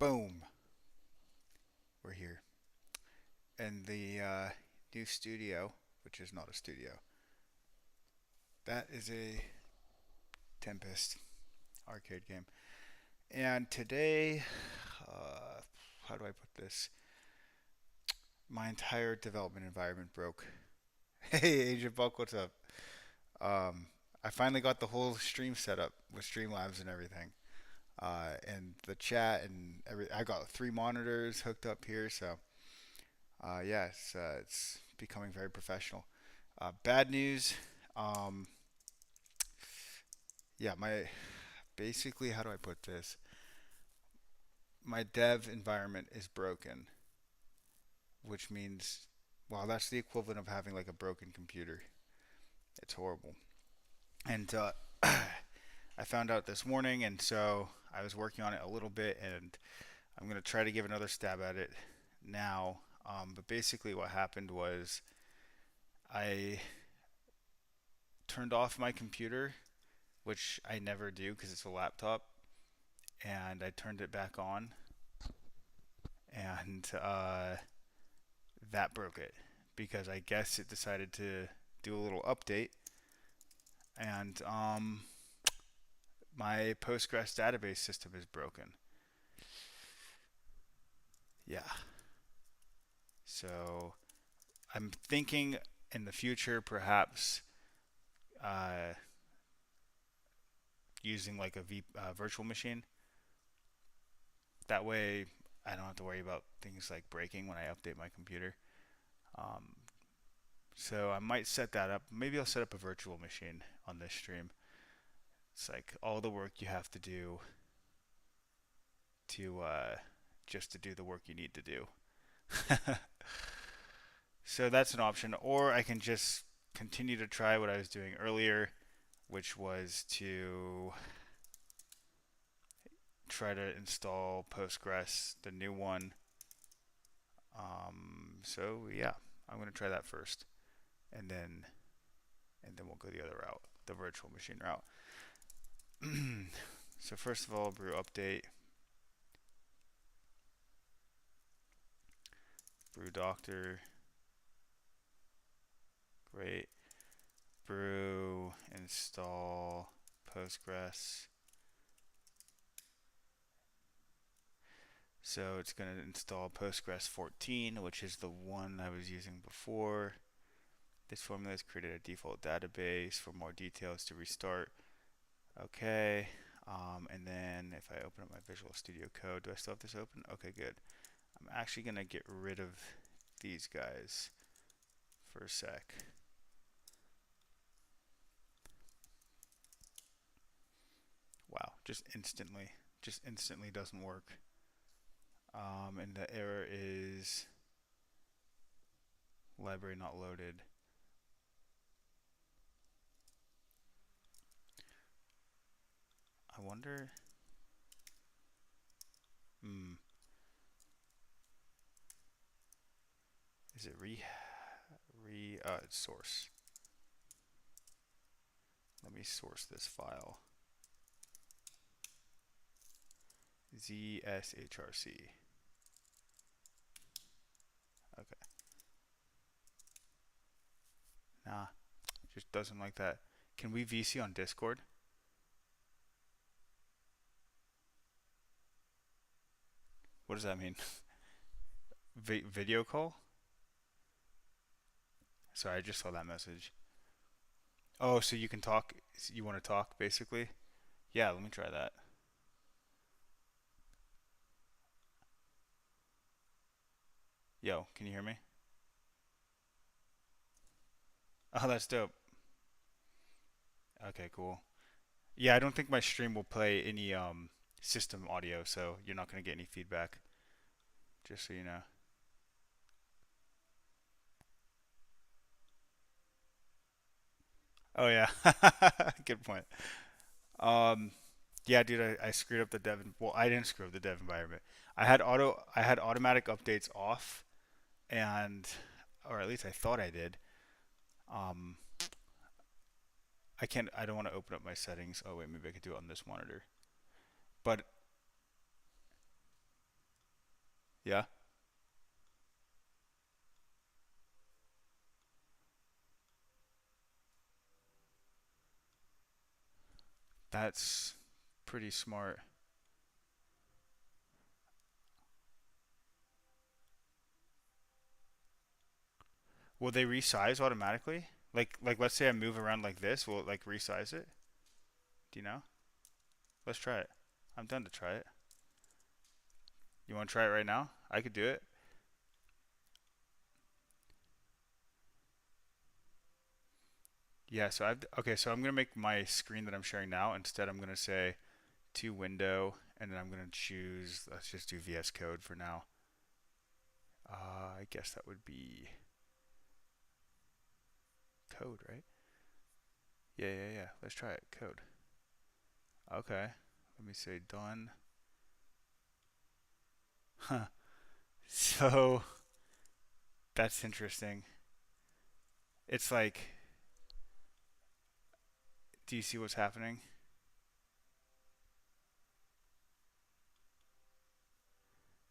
Boom. We're here. And the new studio, which is not a studio, that is a Tempest arcade game. And today, how do I put this? My entire development environment broke. Hey, Agent Buck, what's up? Um, I finally got the whole stream set up with Streamlabs and everything. And the chat and every I got three monitors hooked up here, so yeah, it's becoming very professional. Bad news. Um, yeah, my basically, how do I put this? My dev environment is broken, which means, well, that's the equivalent of having like a broken computer. It's horrible. And I found out this morning, and so I was working on it a little bit, and I'm gonna try to give another stab at it now. But basically, what happened was I turned off my computer, which I never do because it's a laptop, and I turned it back on, and that broke it because I guess it decided to do a little update, and my Postgres database system is broken. Yeah, so I'm thinking in the future perhaps uh, using like a virtual machine. That way, I don't have to worry about things like breaking when I update my computer. Um, so I might set that up. Maybe I'll set up a virtual machine on this stream. It's like all the work you have to do to just to do the work you need to do. So that's an option. Or I can just continue to try what I was doing earlier, which was to try to install Postgres, the new one. So yeah, I'm gonna try that first, and then we'll go the other route, the virtual machine route. So first of all, brew update, brew doctor, great. Brew install Postgres. So it's going to install Postgres 14, which is the one I was using before. This formula has created a default database. For more details to restart. Okay. And then if I open up my Visual Studio Code, do I still have this open? Okay, good. I'm actually going to get rid of these guys for a sec. Wow, just instantly doesn't work. And the error is library not loaded. I wonder. Hmm. Is it it's source. Let me source this file. ZSHRC. Okay. Nah, just doesn't like that. Can we VC on Discord? What does that mean? Video call? Sorry, I just saw that message. Oh, so you can talk. You want to talk, basically? Yeah, let me try that. Yo, can you hear me? Oh, that's dope. Okay, cool. Yeah, I don't think my stream will play any system audio, so you're not gonna get any feedback. Just so you know. Oh yeah, good point. Um, yeah, dude, I screwed up the dev. Well, I didn't screw up the dev environment. I had automatic updates off, and or at least I thought I did. Um, I can't. I don't want to open up my settings. Oh wait, maybe I could do it on this monitor. But Yeah, that's pretty smart. Will they resize automatically? Like let's say I move around like this, will it like resize it? Do you know? Let's try it. I'm done to try it. You want to try it right now? I could do it. Yeah, so I've okay, so I'm gonna make my screen that I'm sharing now. Instead, I'm gonna say to window, and then I'm gonna choose. Let's just do VS Code for now. I guess that would be code, right? Yeah, yeah, yeah. Let's try it. Code. Okay. Let me say done. Huh. So that's interesting. It's like, do you see what's happening?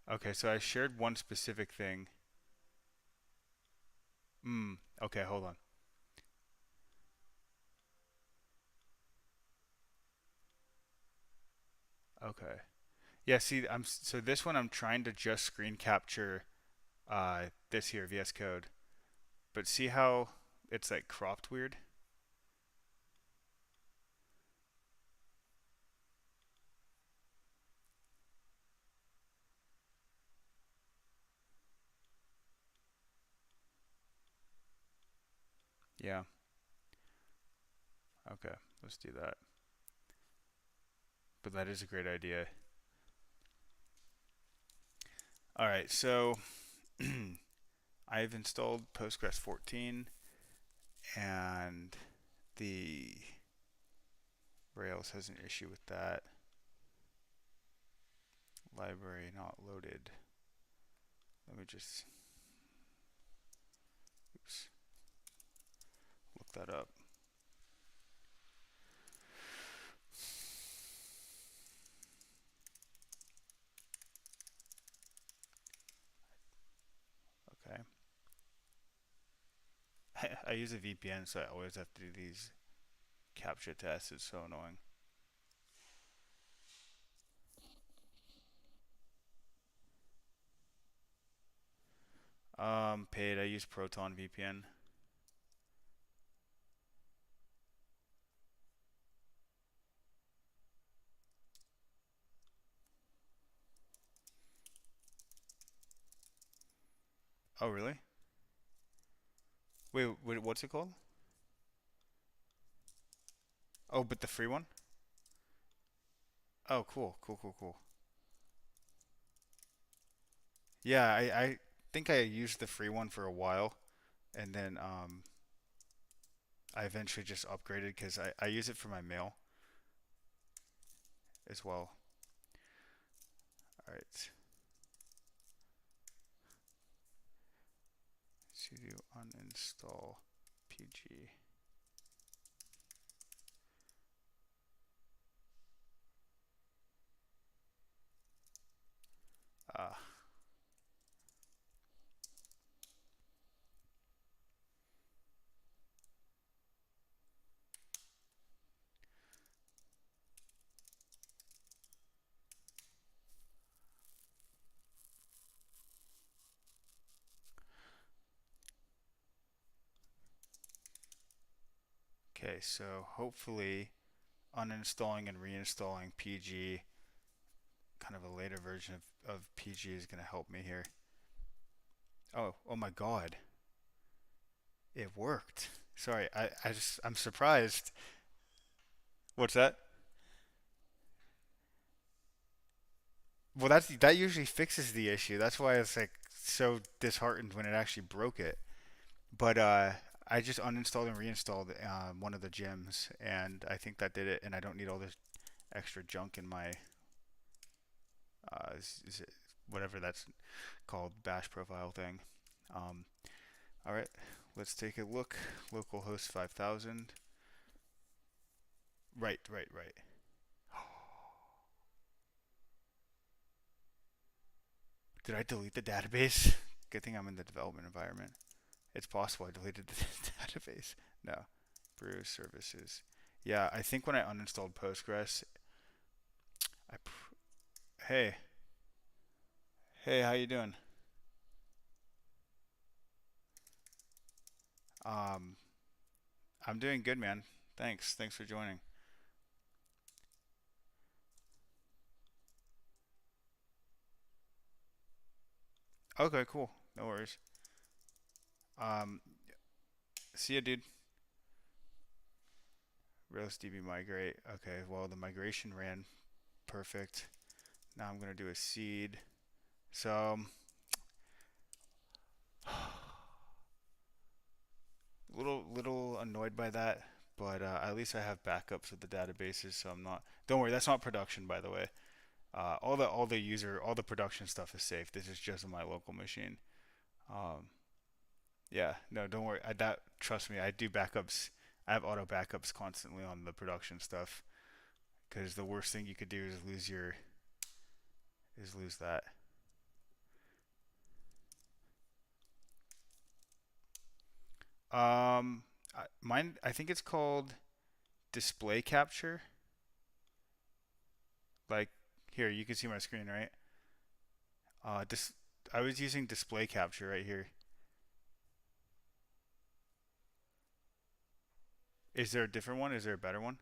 Okay, so I shared one specific thing. Okay, hold on. Okay. Yeah, see, so this one I'm trying to just screen capture this here VS Code, but see how it's like cropped weird? Yeah. Okay, let's do that. But that is a great idea. All right, so I've installed Postgres 14 and the Rails has an issue with that. Library not loaded. Let me just oops, look that up. Okay. I use a VPN, so I always have to do these captcha tests. It's so annoying. Paid. I use Proton VPN. Oh, really? Wait, what's it called? Oh, but the free one? Oh, cool, cool, cool, cool. Yeah, I think I used the free one for a while, and then I eventually just upgraded because I use it for my mail as well. All right, sudo uninstall pg. Ah, okay. So hopefully uninstalling and reinstalling pg, kind of a later version of pg, is going to help me here. Oh my God, it worked. Sorry, I'm surprised. What's that? Well, that usually fixes the issue. That's why it's like so disheartened when it actually broke it. But I just uninstalled and reinstalled one of the gems, and I think that did it. And I don't need all this extra junk in my is it whatever that's called bash profile thing. Um, all right, let's take a look. Localhost 5000. Right, right, right. Did I delete the database? Good thing I'm in the development environment. It's possible I deleted the database. No. Brew services. Yeah, I think when I uninstalled Postgres, hey, hey, how you doing? Um, I'm doing good, man. Thanks for joining. Okay, cool. No worries. Um, See ya, dude. RailsDB migrate. Okay, well the migration ran perfect. Now I'm gonna do a seed. So little annoyed by that, but at least I have backups of the databases, so I'm not. Don't worry, that's not production, by the way. All the production stuff is safe. This is just on my local machine. Um, yeah, no, don't worry. That trust me, I do backups. I have auto backups constantly on the production stuff because the worst thing you could do is lose that. Mine, I think it's called display capture. Like here, you can see my screen, right? This I was using display capture right here. Is there a different one? Is there a better one?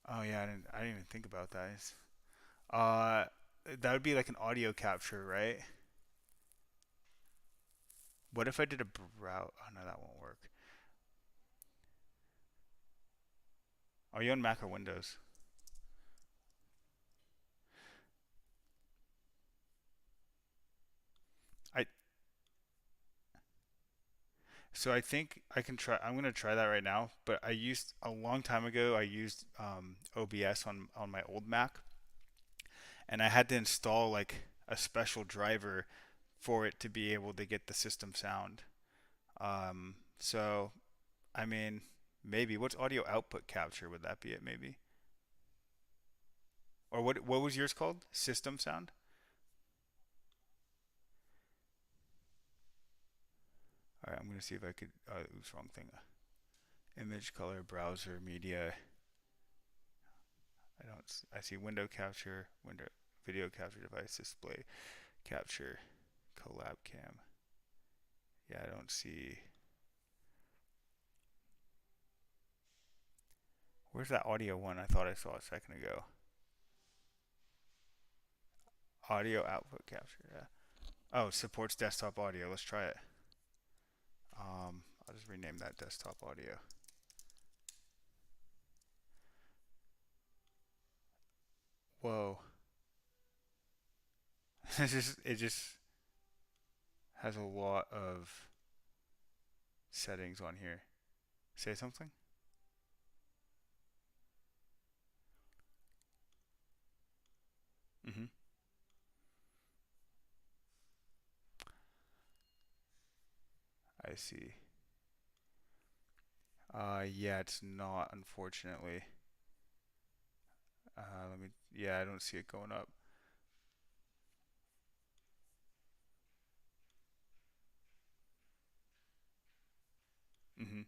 Oh yeah, I didn't even think about that. Uh, that would be like an audio capture, right? What if I did a browse? Oh no, that won't work. Are you on Mac or Windows? I So I think I can try. I'm gonna try that right now. But I used a long time ago. I used OBS on my old Mac, and I had to install like a special driver for it to be able to get the system sound. So I mean, maybe what's audio output capture? Would that be it? Maybe. Or what was yours called? System sound? All right, I'm gonna see if I could. Oops, wrong thing. Image, color, browser, media. I don't. I see window capture, window video capture device, display capture, collab cam. Yeah, I don't see. Where's that audio one? I thought I saw a second ago. Audio output capture. Yeah. Oh, supports desktop audio. Let's try it. I'll just rename that desktop audio. Whoa. It just has a lot of settings on here. Say something? Mm-hmm. I see. Yeah, it's not, unfortunately. Let me. Yeah, I don't see it going up. Mm-hmm.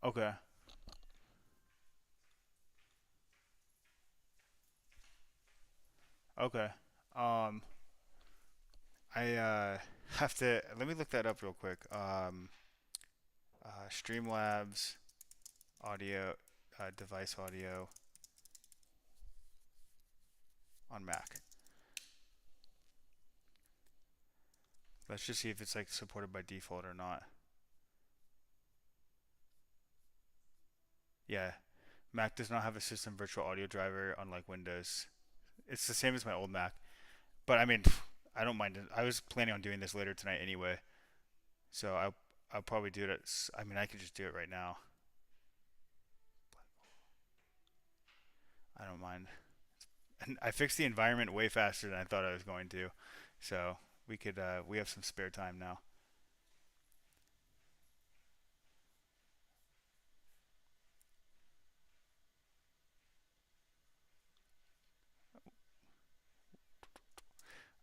Okay. Okay. Um, I have to. Let me look that up real quick. Streamlabs audio, device audio on Mac. Let's just see if it's like supported by default or not. Yeah, Mac does not have a system virtual audio driver, unlike Windows. It's the same as my old Mac. But I mean, I don't mind it. I was planning on doing this later tonight anyway, so I'll probably do it. I mean, I could just do it right now. I don't mind. And I fixed the environment way faster than I thought I was going to. So we have some spare time now.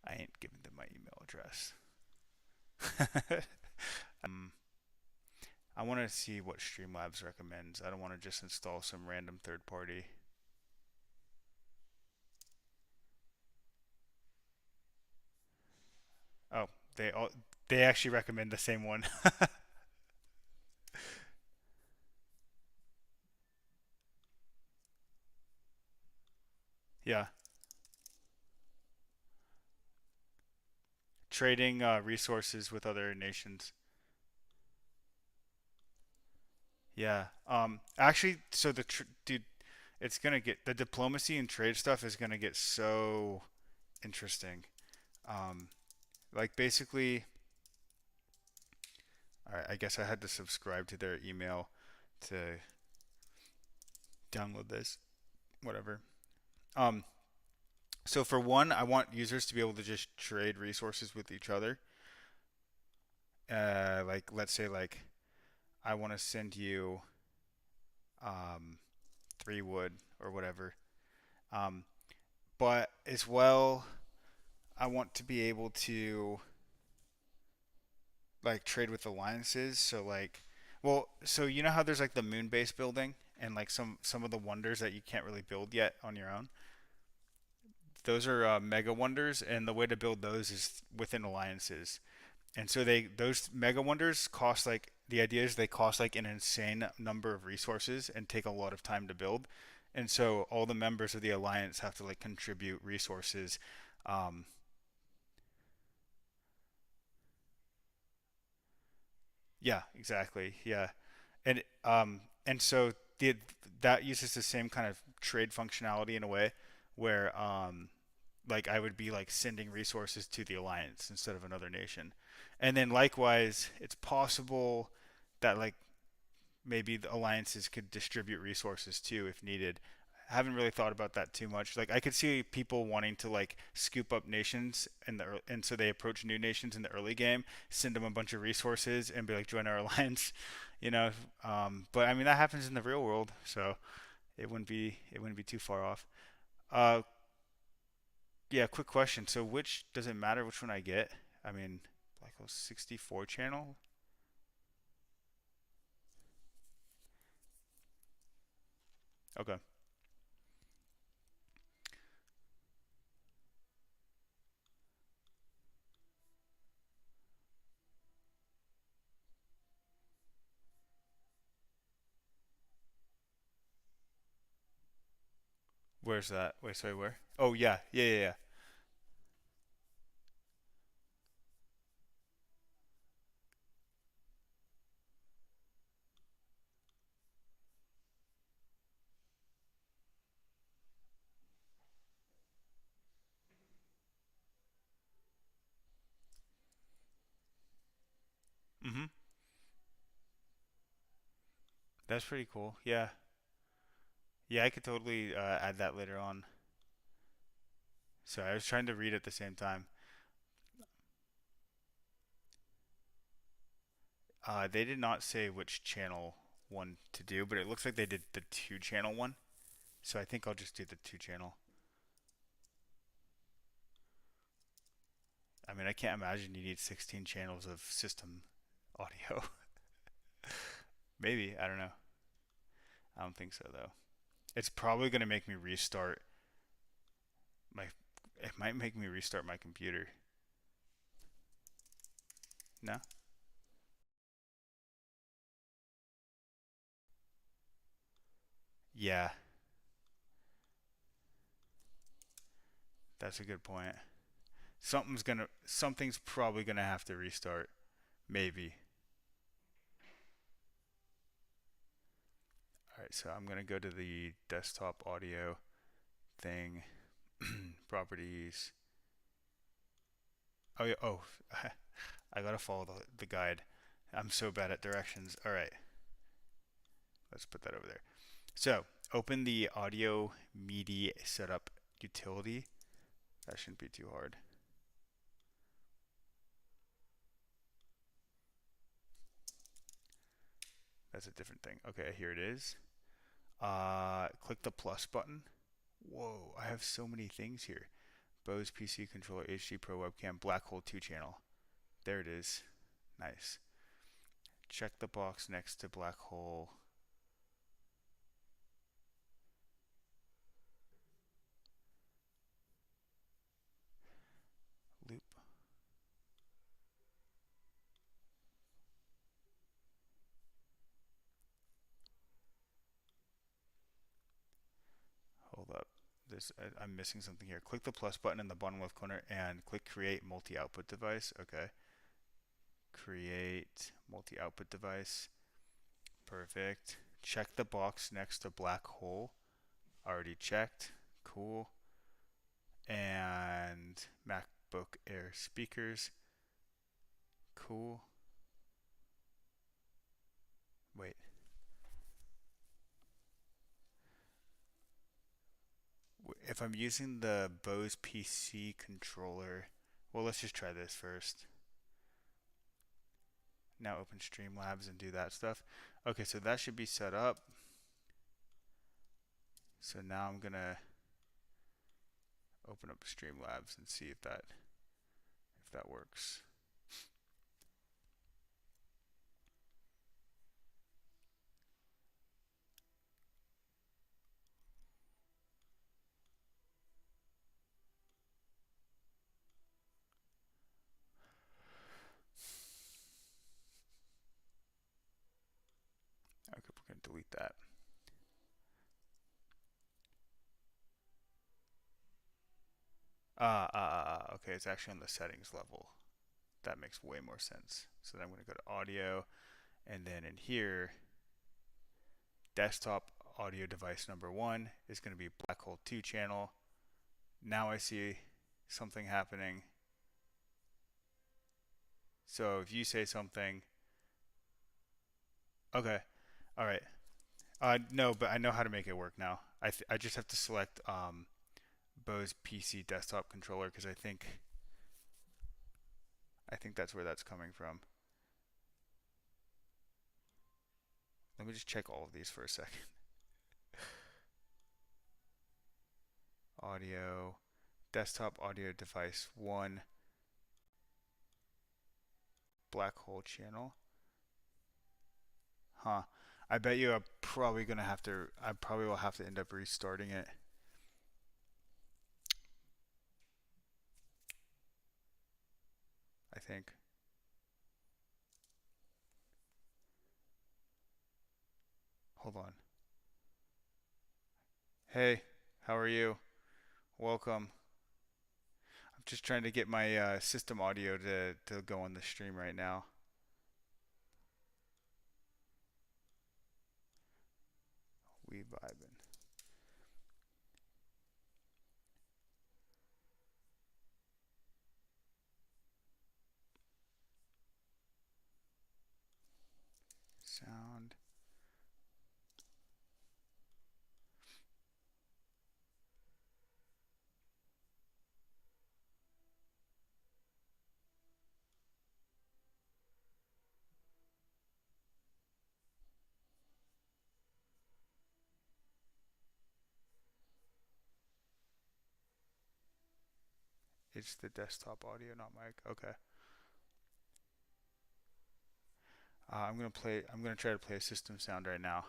I ain't giving them my email address. um, I want to see what Streamlabs recommends. I don't want to just install some random third party. Oh, they actually recommend the same one. Yeah, trading resources with other nations. Yeah. Actually, so dude, it's gonna get the diplomacy and trade stuff is gonna get so interesting. Um, like basically, I guess I had to subscribe to their email to download this. Whatever. Um, so for one, I want users to be able to just trade resources with each other. Like let's say like I want to send you um, 3 wood or whatever. Um, but as well, I want to be able to like trade with alliances. So like, well, so you know how there's like the moon base building and like some of the wonders that you can't really build yet on your own. Those are mega wonders, and the way to build those is within alliances. And so those mega wonders cost like the idea is they cost like an insane number of resources and take a lot of time to build. And so all the members of the alliance have to like contribute resources. Um, yeah, exactly. Yeah. And so that uses the same kind of trade functionality in a way where like I would be like sending resources to the alliance instead of another nation. And then likewise, it's possible that like maybe the alliances could distribute resources too if needed. I haven't really thought about that too much. Like I could see people wanting to like scoop up nations and so they approach new nations in the early game, send them a bunch of resources and be like join our alliance, you know. But I mean that happens in the real world, so it wouldn't be too far off. Uh, yeah, quick question. So which does it matter which one I get? I mean, like a 64 channel. Okay. Where's that? Wait, sorry, where? Oh yeah, yeah, yeah, yeah. Mhm. That's pretty cool. Yeah. Yeah, I could totally add that later on. So I was trying to read at the same time. They did not say which channel one to do, but it looks like they did the two channel one. So I think I'll just do the two channel. I mean, I can't imagine you need 16 channels of system audio. Maybe, I don't know. I don't think so though. It's probably going to make me restart my it might make me restart my computer. No? Yeah, that's a good point. Something's probably gonna have to restart. Maybe. Alright, so I'm gonna go to the desktop audio thing. Properties. Oh yeah, oh I gotta follow the guide. I'm so bad at directions. Alright, let's put that over there. So open the audio MIDI setup utility. That shouldn't be too hard. That's a different thing. Okay, here it is. Click the plus button. Whoa, I have so many things here. Bose PC controller, HD Pro webcam, black hole 2 channel. There it is. Nice. Check the box next to black hole. Loop. Hold up. I'm missing something here. Click the plus button in the bottom left corner and click create multi-output device. Okay. Create multi-output device. Perfect. Check the box next to black hole. Already checked. Cool. And MacBook Air speakers. Cool. Wait. If I'm using the Bose PC controller, well, let's just try this first. Now open Streamlabs and do that stuff. Okay, so that should be set up. So now I'm gonna open up Streamlabs and see if that works. Okay, we're gonna delete that. Okay, it's actually on the settings level. That makes way more sense. So then I'm gonna go to audio, and then in here, desktop audio device number 1 is gonna be black hole 2 channel. Now I see something happening. So if you say something, okay, all right. No, but I know how to make it work now. I just have to select Bose PC desktop controller because I think that's where that's coming from. Let me just check all of these for a second. Audio, desktop audio device 1, black hole channel. Huh. I bet you I'm probably gonna have to. I probably will have to end up restarting it. I think. Hold on. Hey, how are you? Welcome. I'm just trying to get my system audio to go on the stream right now. We vibing. Sound. It's the desktop audio, not mic. Okay. I'm gonna play. I'm gonna try to play a system sound right now.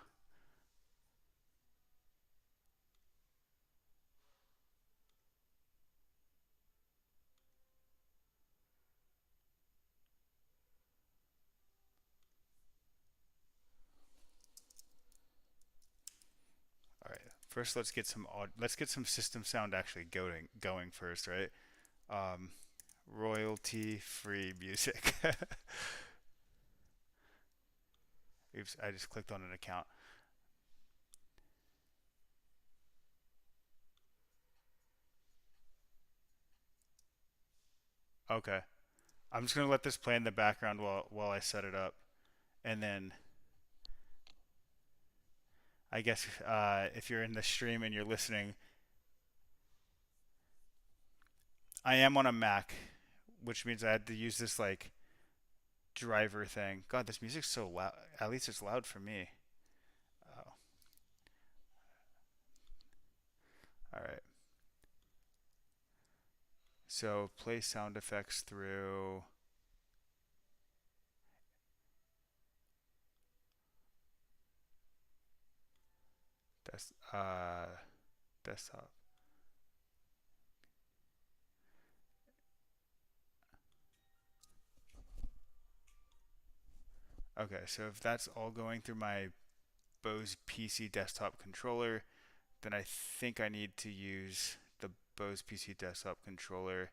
All right. First, let's get some system sound actually going first, right? Um, royalty free music. Oops, I just clicked on an account. Okay. I'm just gonna let this play in the background while I set it up, and then I guess if you're in the stream and you're listening, I am on a Mac, which means I had to use this like driver thing. God, this music's so loud. At least it's loud for me. Oh, all right. So play sound effects through des desktop. Okay, so if that's all going through my Bose PC desktop controller, then I think I need to use the Bose PC desktop controller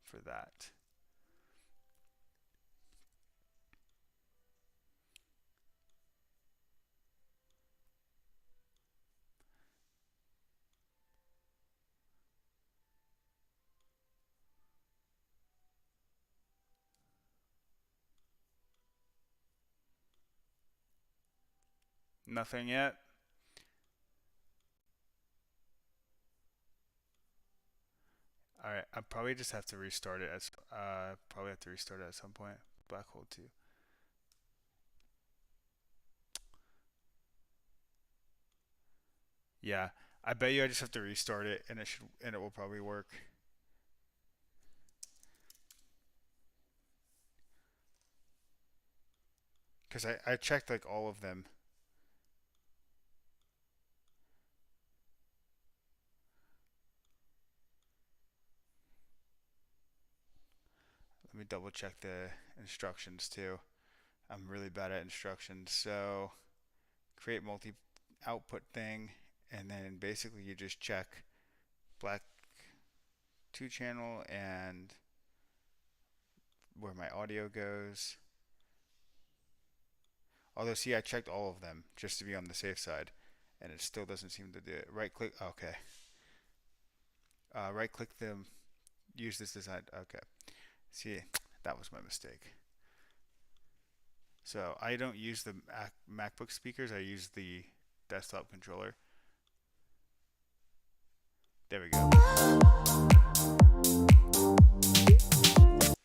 for that. Nothing yet? All right, I probably just have to restart it. Probably have to restart it at some point. Black hole 2. Yeah, I bet you I just have to restart it, and it will probably work. Because I checked like all of them. Let me double check the instructions too. I'm really bad at instructions. So create multi output thing, and then basically you just check black 2 channel and where my audio goes. Although, see, I checked all of them just to be on the safe side, and it still doesn't seem to do it. Right click, okay. Right click them, use this design, okay. See, that was my mistake. So I don't use the MacBook speakers, I use the desktop controller. There we go.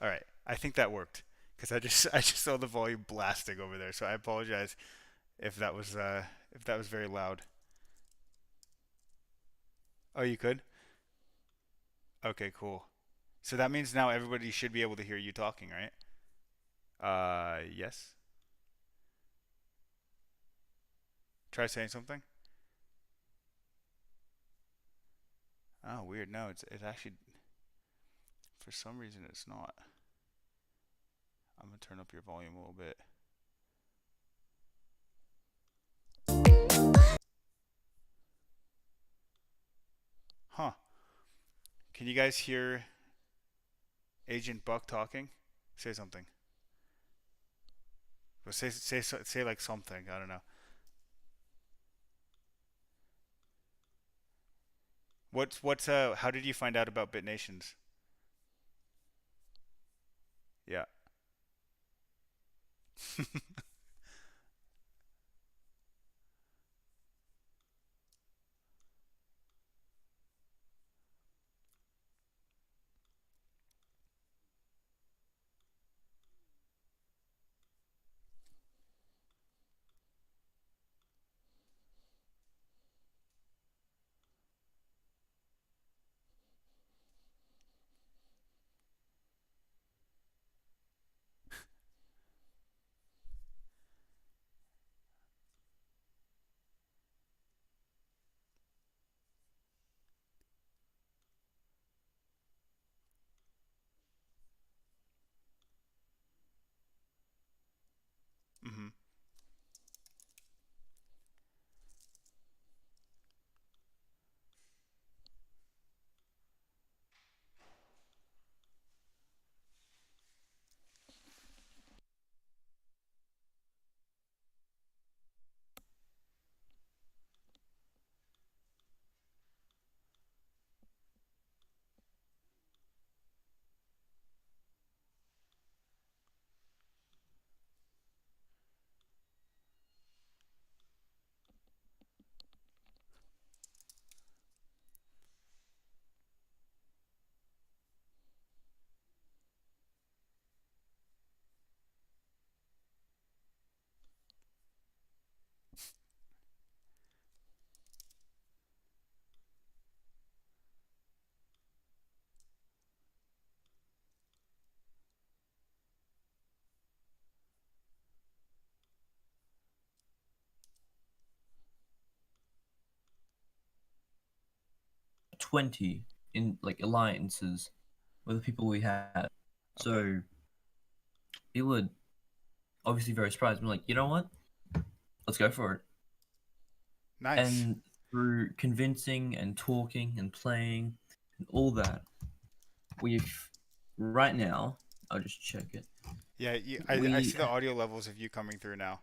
All right, I think that worked because I just saw the volume blasting over there. So I apologize if that was very loud. Oh, you could? Okay, cool. So that means now everybody should be able to hear you talking, right? Yes. Try saying something. Oh, weird. No, it's actually for some reason it's not. I'm gonna turn up your volume a little bit. Huh. Can you guys hear Agent Buck talking? Say something. Well, say like something. I don't know. What's how did you find out about BitNations? Yeah. 20 in like alliances with the people we had. Okay. So it would obviously very surprised. I'm like, you know what? Let's go for it. Nice. And through convincing and talking and playing and all that, we've right now. I'll just check it. Yeah, I We see the audio levels of you coming through now.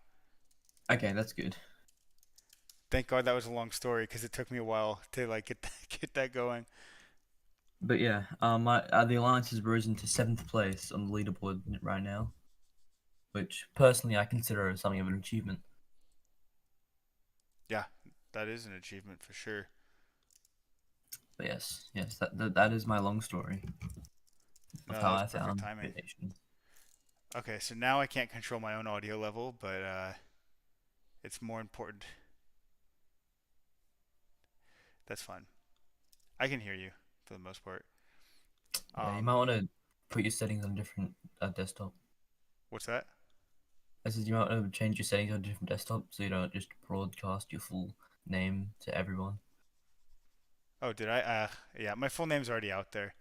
okay, that's good. Thank God that was a long story because it took me a while to like get that going. But yeah, the alliance has risen to seventh place on the leaderboard right now, which personally I consider as something of an achievement. Yeah, that is an achievement for sure. But yes, that is my long story of No, that how was I perfect found timing. BitNation. Okay, so now I can't control my own audio level, but it's more important. That's fine. I can hear you for the most part. Yeah, you Um, might want to put your settings on a different desktop. what's that? I said you might want to change your settings on a different desktop so you don't just broadcast your full name to everyone. Oh, did I? Yeah, my full name's already out there.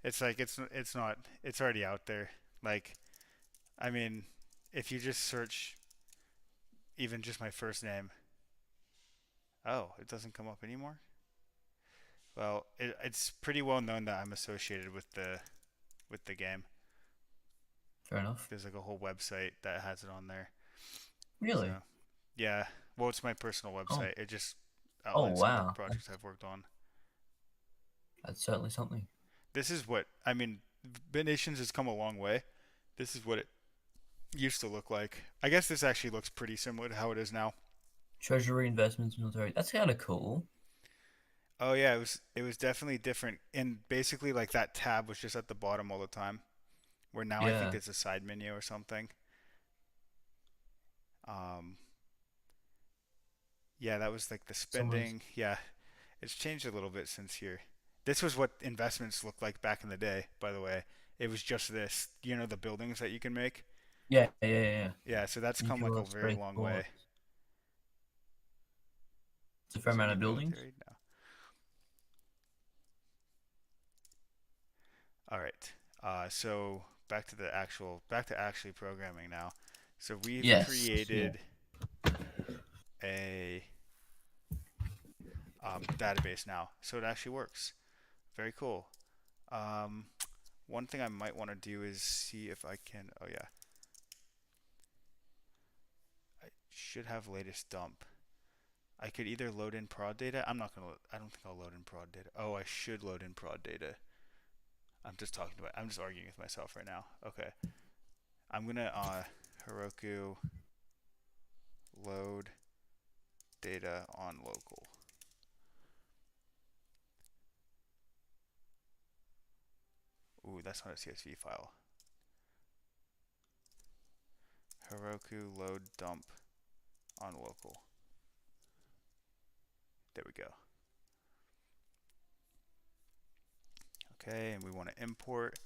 It's like it's not it's already out there. Like I mean, if you just search even just my first name, oh, it doesn't come up anymore. Well, it's pretty well known that I'm associated with the game. Fair enough. There's like a whole website that has it on there. So Really? yeah, well, it's my personal Oh, website. It just oh outlines some of the wow, projects I've worked on. that's certainly something. This is what I mean. BitNations has come a long way. This is what it used to look like. I guess this actually looks pretty similar to how it is now. Treasury investments, military. That's kind of cool. Oh yeah, it was definitely different. And basically like that tab was just at the bottom all the time. Where now I think Yeah. there's a side menu or something. Um, yeah, that was like the Someone's. spending. Yeah, it's changed a little bit since here. This was what investments looked like back in the day, by the way. It was just this, the buildings that you can make. Yeah. Yeah, so that's come like Nuclear a very space long way. ports. It's a fair Is there amount any of buildings. military? No. All right. So back to actually programming now. So we've Yes. Yeah. created a database now, so it actually works. Very cool. Um, one thing I might want to do is see if I can. Oh yeah, I should have latest dump. I could either load in prod data. I'm not gonna. I don't think I'll load in prod data. Oh, I should load in prod data. I'm just arguing with myself right now. Okay, I'm gonna Heroku load data on local. Ooh, that's not a CSV file. Heroku load dump on local. There we go. Okay, and we want to import.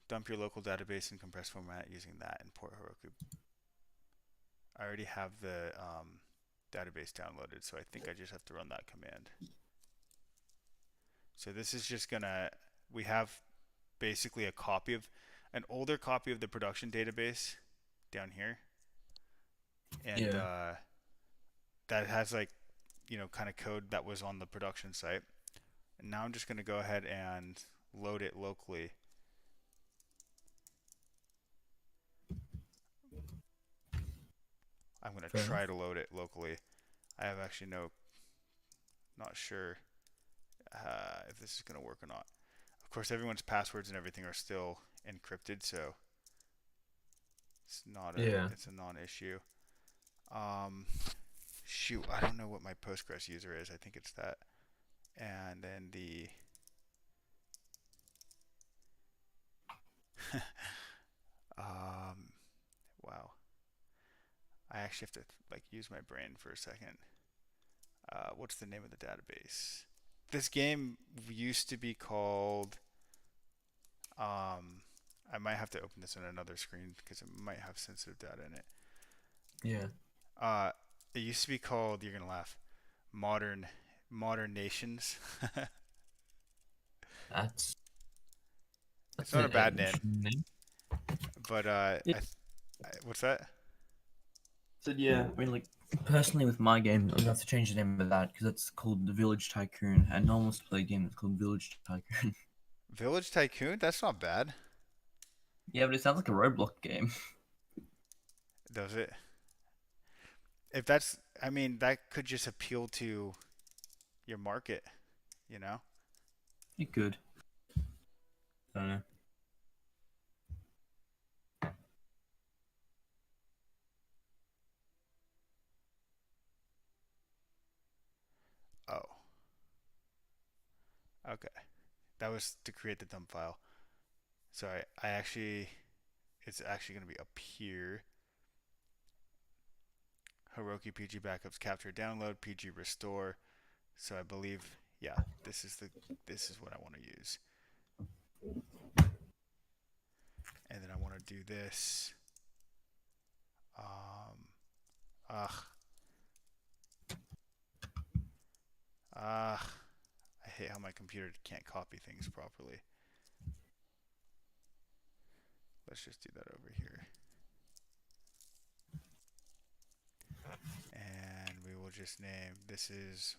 Dump your local database in compressed format using that. Import Heroku. I already have the database downloaded, so I think I just have to run that command. So this is just gonna. We have basically an older copy of the production database down here, and Yeah. that has like kind of code that was on the production site. And now I'm just gonna go ahead and load it locally. I'm gonna Fair try enough. to load it locally. I have actually not sure if this is gonna work or not. Of course, everyone's passwords and everything are still encrypted, so Yeah. it's a non-issue. Um, shoot, I don't know what my Postgres user is. I think it's that. And then the um, wow, I actually have to like use my brain for a second. What's the name of the database? This game used to be called. Um, I might have to open this on another screen because it might have sensitive data in it. Yeah. Uh, It used to be called. You're gonna laugh. Modern Modern Nations. That's It's that's not a an bad name, interesting name. but Yeah. what's that? So yeah, I mean, like personally with my game, I'm gonna have to change the name of that because it's called the Village Tycoon, and no one wants to play a game that's called Village Tycoon. Village Tycoon? That's not bad, Yeah, but it sounds like a Roblox game. does it? If that's, I mean, that could just appeal to your market, you know? It could. I don't know. Oh, okay. That was to create the dump file. Sorry, it's actually going to be up here. Heroku PG backups capture download PG restore. So I believe, yeah, this is what I want to use. And then I want to do this. Um, ugh, ugh. I hate how my computer can't copy things properly. Let's just do that over here. And we will just name this is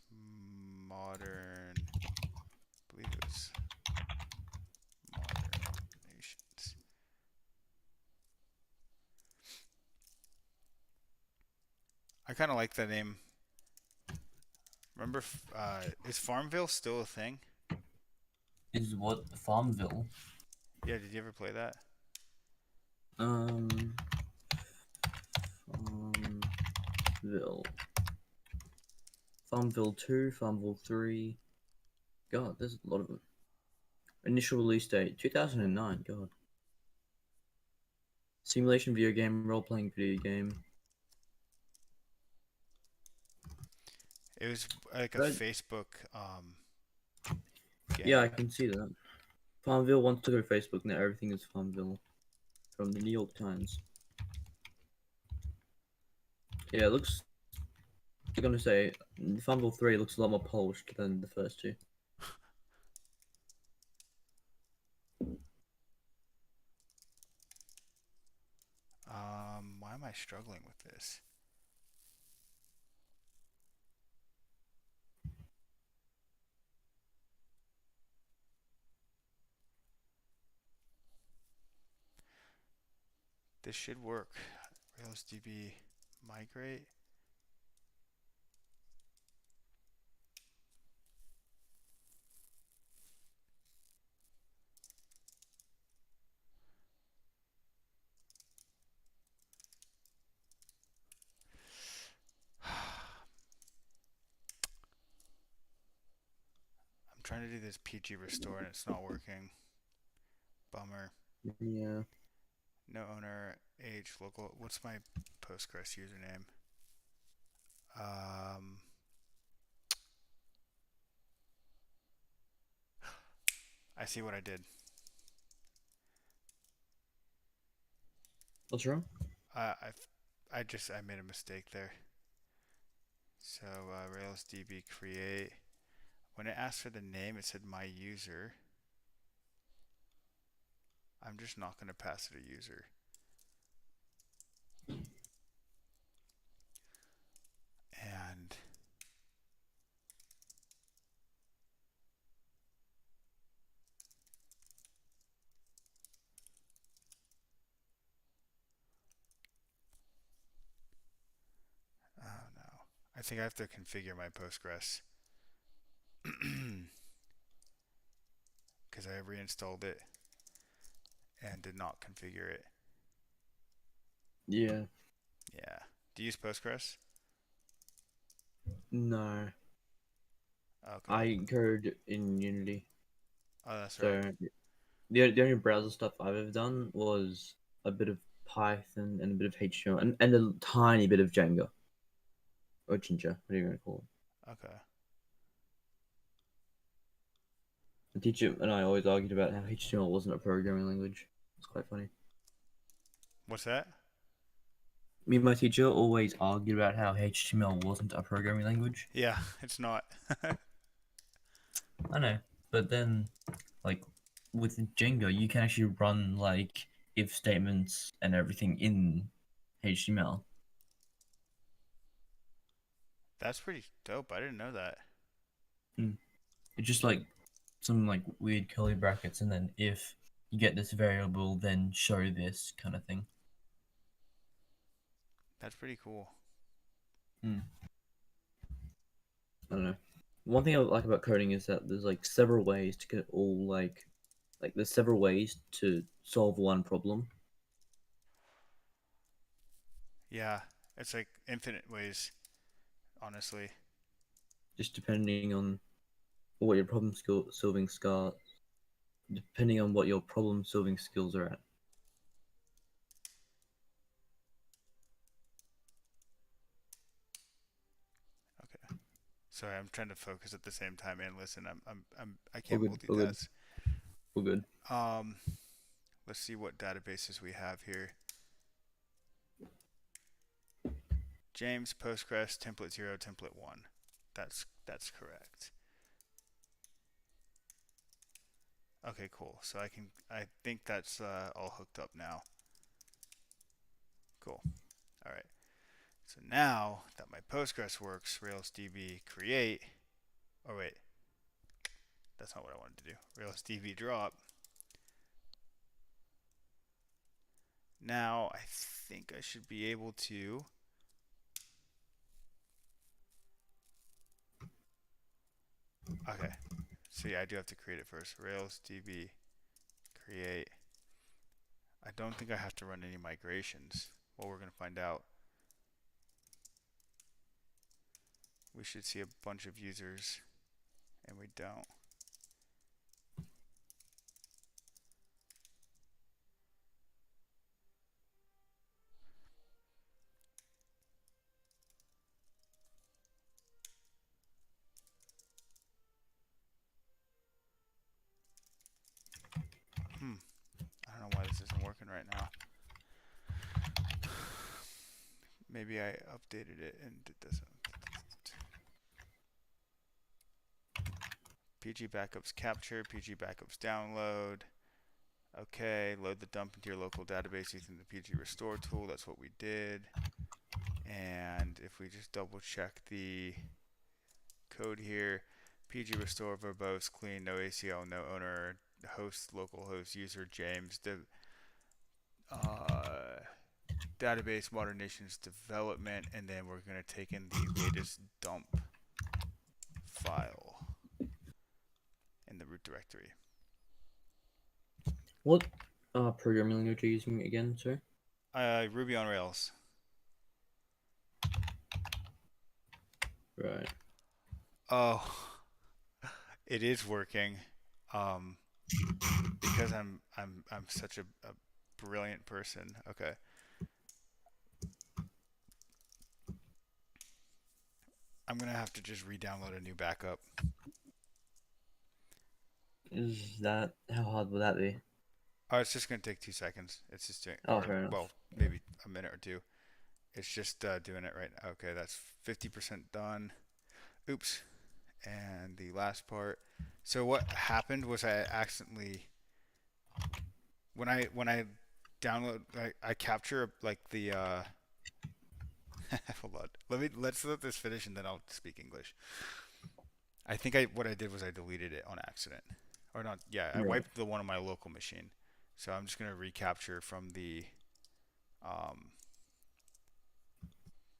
modern. I believe it was modern nations. I kind of like the name. Remember, is Farmville still a thing? Is what Farmville? Yeah, did you ever play that? Um, Farmville. Farmville 2, Farmville 3. God, there's a lot of them. Initial release date 2009. God. Simulation video game, role playing video game. It was like a Good. Facebook Yeah, game. I can see that. Farmville wants to go Facebook now. Everything is Farmville from the New York Times. Yeah, it looks. I'm gonna say Farmville 3 looks a lot more polished than the first two. Why am I struggling with this? This should work. RailsDB migrate. I'm trying to do this PG restore and it's not working. Bummer. Yeah. No owner, age, local. What's my Postgres username? Um, I see what I did. What's wrong? I I made a mistake there. So RailsDB create. When it asked for the name, it said my user. I'm just not going to pass it a user. And oh no, I think I have to configure my Postgres because I reinstalled it and did not configure it. Yeah. Yeah. Do you use Postgres? No. Okay. I code in Unity. Oh, that's right. So the only browser stuff I've ever done was a bit of Python and a bit of HTML and a tiny bit of Django or Ginger, whatever you want to call Okay. it. The teacher and I always argued about how HTML wasn't a programming language. It's quite funny. What's that? me and my teacher always argued about how HTML wasn't a programming language. Yeah, it's not. I know, but then like with Django, you can actually run like if statements and everything in HTML. That's pretty dope. I didn't know that. Mm. It's just like some like weird curly brackets, and then if you get this variable, then show this kind of thing. That's pretty cool. Mm. I don't know. One thing I like about coding is that there's like several ways to get all like there's several ways to solve one problem. Yeah, it's like infinite ways, honestly. Just depending on what your depending on what your problem solving skills are at. Okay. Sorry, I'm trying to focus at the same time and listen. I All can't good, all good, multitask. all good. Um, let's see what databases we have here. James, Postgres, template 0, template 1. That's correct. Okay, cool. So I think that's all hooked up now. Cool. All right. So now that my Postgres works, Rails DB create. Oh wait, that's not what I wanted to do. Rails DB drop. Now I think I should be able to. Okay. So yeah, I do have to create it first. Rails DB create. I don't think I have to run any migrations. Well, we're gonna find out. We should see a bunch of users, and we don't. I don't know why this isn't working right now. Maybe I updated it and it doesn't. PG backups capture, PG backups download. Okay, load the dump into your local database using the PG restore tool. That's what we did. And if we just double check the code here, PG restore verbose clean, no ACL, no owner, host, localhost, user James, database modern nations development, and then we're going to take in the latest dump file in the root directory. What programming language are you using again, sir? Ruby on Rails. Right. Oh, it is working. Um, because I'm such a brilliant person. Okay. I'm gonna have to just re-download a new backup. Is that how hard would that be? Oh, it's just gonna take 2 seconds. It's just doing, Oh, or fair enough. well, maybe a minute or two. It's just doing it right now. Okay, that's 50% done. Oops. And the last part. So what happened was I accidentally when I download I capture like the hold on. Let's let this finish and then I'll speak English. I think what I did was I deleted it on accident. Or not, yeah, I Right. wiped the one on my local machine. So I'm just going to recapture um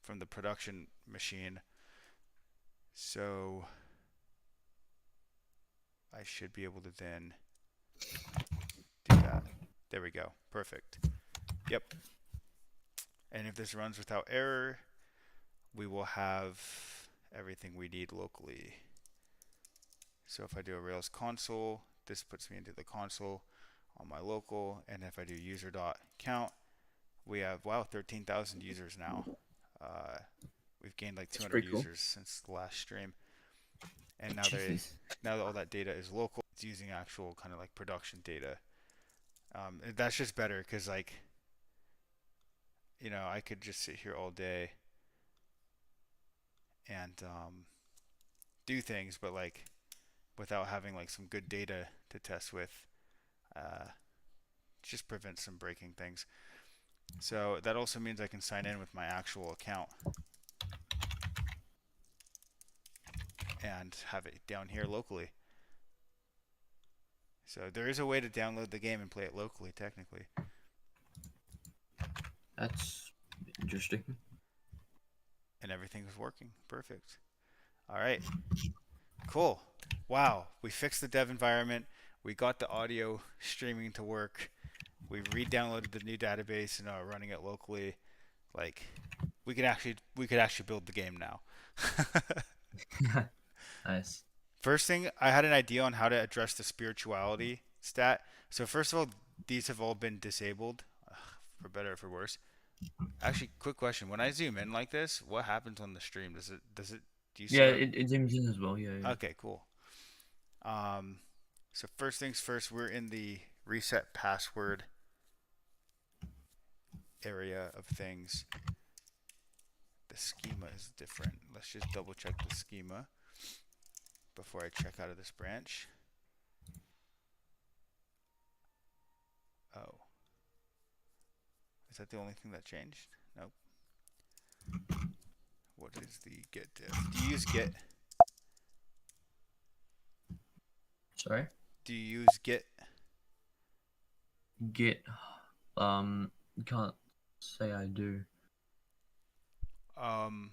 from the production machine. So I should be able to then do that. There we go. Perfect. Yep. And if this runs without error, we will have everything we need locally. So if I do a Rails console, this puts me into the console on my local. And if I do user.count, we have, wow, 13,000 users now. We've gained like That's 200 pretty cool. users since the last stream. And Jeez. now that all that data is local, it's using actual kind of like production data. That's just better because like I could just sit here all day and do things, but like without having like some good data to test with, uh, just prevents some breaking things. So that also means I can sign in with my actual account and have it down here locally. So there is a way to download the game and play it locally, technically. That's interesting. And everything is working. Perfect. All right. Cool. Wow. We fixed the dev environment. We got the audio streaming to work. We re-downloaded the new database and are running it locally. Like we could actually build the game now. Nice. First thing, I had an idea on how to address the spirituality stat. So first of all, these have all been disabled, for better or for worse. Actually, quick question: when I zoom in like this, what happens on the stream? Does it? Do you see Yeah, our? it zooms in as well. Yeah, yeah. Okay, cool. Um, so first things first, we're in the reset password area of things. The schema is different. Let's just double check the schema before I check out of this branch. Oh, is that the only thing that changed? Nope. What is the get diff? Do you use Git? Sorry. Do you use Git? Git. Can't say I do. Um.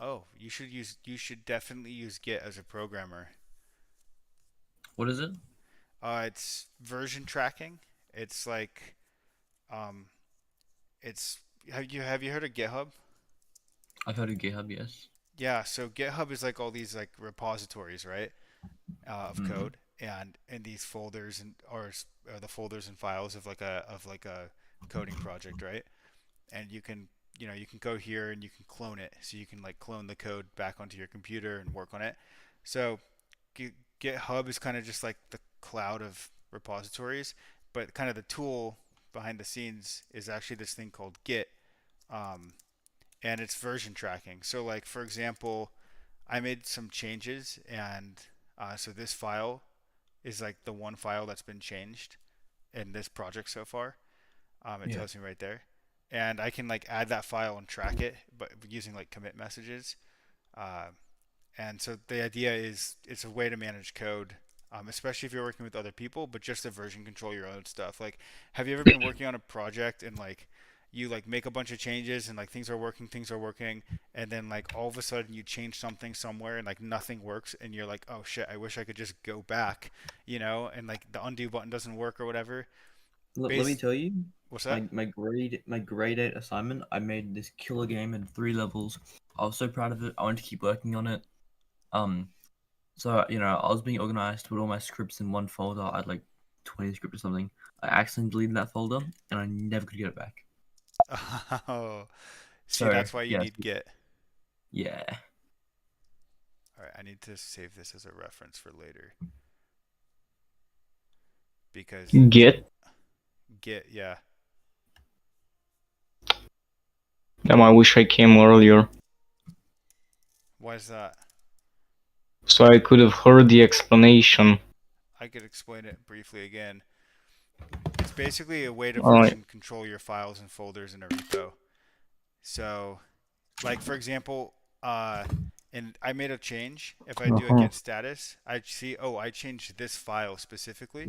Oh, you should definitely use Git as a programmer. What is it? It's version tracking. It's like, um, it's have you heard of GitHub? I've heard of GitHub. Yes. Yeah, so GitHub is like all these like repositories, right, of Mm-hmm. code, and in these folders or the folders and files of like a coding project, right? And you can go here and you can clone it, so you can like clone the code back onto your computer and work on it. So GitHub is kind of just like the cloud of repositories, but kind of the tool behind the scenes is actually this thing called Git, um, and it's version tracking. So, like for example, I made some changes, and so this file is like the one file that's been changed in this project so far. It Yeah. tells me right there, and I can like add that file and track it, but using like commit messages. Uh, and so the idea is it's a way to manage code, especially if you're working with other people, but just to version control your own stuff. Like, have you ever been working on a project and like you like make a bunch of changes and like things are working, and then like all of a sudden you change something somewhere and like nothing works, and you're like, oh shit, I wish I could just go back, and like the undo button doesn't work or whatever. Let me Base, tell you, what's that? my grade 8 assignment. I made this killer game in 3 levels. I was so proud of it. I wanted to keep working on it. Um, so I was being organized to put all my scripts in one folder. I had like 20 scripts or something. I accidentally deleted that folder, and I never could get it back. Oh, see, So that's why you yeah, need Git. yeah. All right, I need to save this as a reference for later because Git. Git, yeah. Damn, I wish I came earlier, Why is that? so I could have heard the explanation. I could explain it briefly again. It's basically a way to Alright. version control your files and folders in a repo. So, like for example, and I made a change. If I do a Uh-huh. git status, I see, oh, I changed this file specifically.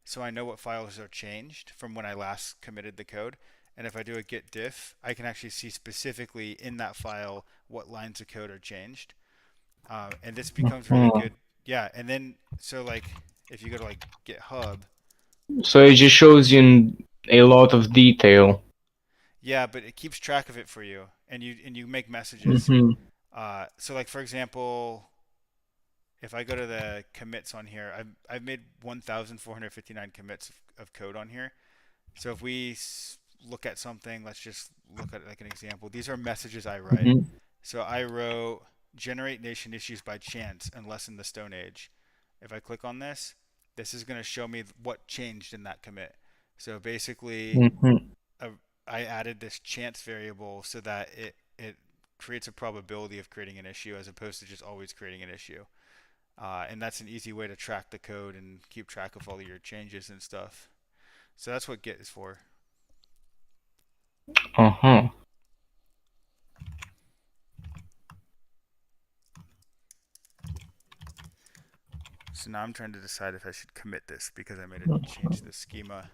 So I know what files are changed from when I last committed the code. And if I do a git diff, I can actually see specifically in that file what lines of code are changed. And this becomes really Uh-huh. good. Yeah, and then so like if you go to like GitHub, So it just shows you in a lot of detail. yeah, but it keeps track of it for you, and you make messages. Mm-hmm. So like for example, if I go to the commits on here, I've made 1,459 commits of code on here. So if we look at something, let's just look at like an example. These are messages I write. Mm-hmm. So I wrote generate nation issues by chance unless in the Stone Age. If I click on this, this is going to show me what changed in that commit. So basically, Mm-hmm. I added this chance variable so that it creates a probability of creating an issue as opposed to just always creating an issue. And that's an easy way to track the code and keep track of all of your changes and stuff. So that's what Git is for. Uh-huh. So now I'm trying to decide if I should commit this because I made a change to the schema.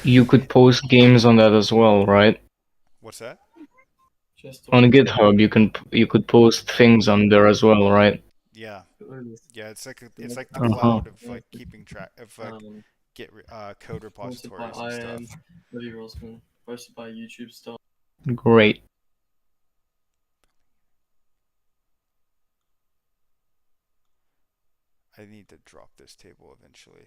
You could post games on that as well, right? What's that? On GitHub, you could post things on there as well, right? Yeah, yeah. It's like it's like the Uh-huh. cloud of like keeping track of like Git code Hosted by repositories and IAM, stuff. Levy Rosman, hosted by YouTube Star. Great. I need to drop this table eventually.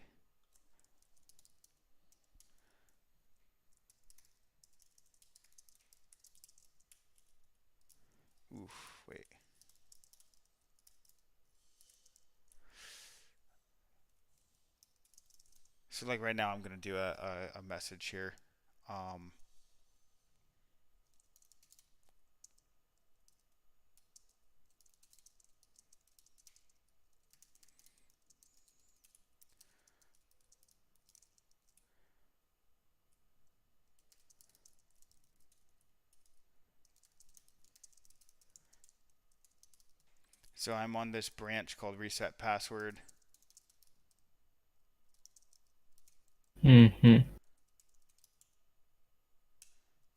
Oof, wait. So like right now I'm gonna do a message here. So I'm on this branch called reset password. Mm-hmm.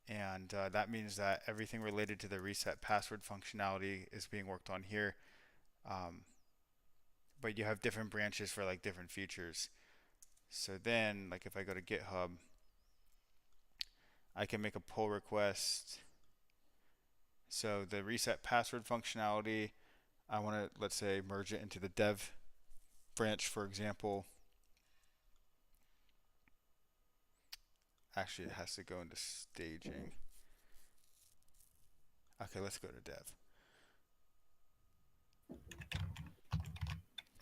And that means that everything related to the reset password functionality is being worked on here. But you have different branches for like different features. So then, like if I go to GitHub, I can make a pull request. So the reset password functionality, I want to, let's say, merge it into the dev branch, for example. Actually, it has to go into staging. Okay, let's go to dev.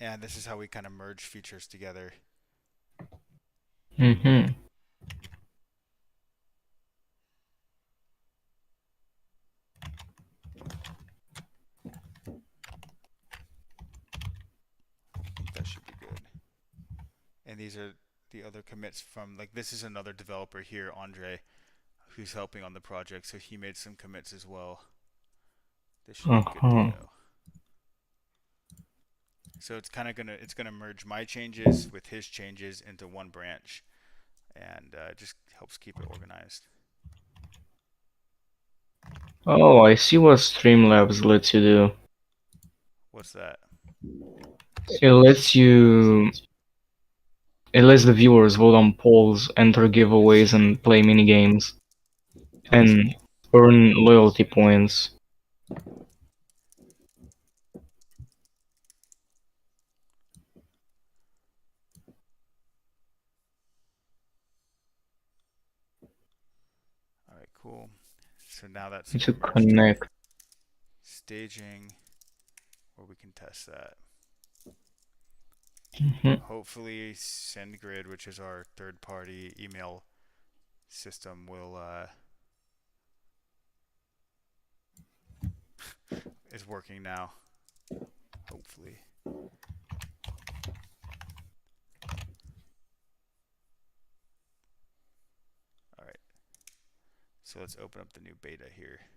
And this is how we kind of merge features together. Mm-hmm. That should be good. And these are the other commits from, like, this is another developer here, Andre, who's helping on the project, so he made some commits as well. This should be good to go. So it's kind of gonna merge my changes with his changes into one branch, and just helps keep it organized. Oh, I see what Streamlabs lets you do. What's that? It lets the viewers vote on polls, enter giveaways, and play mini games, and earn loyalty points. All right, cool. So now that's To merged. connect. Staging, where we can test that. Mm-hmm. Hopefully, SendGrid, which is our third-party email system, will is working now. Hopefully. All right. So let's open up the new beta here.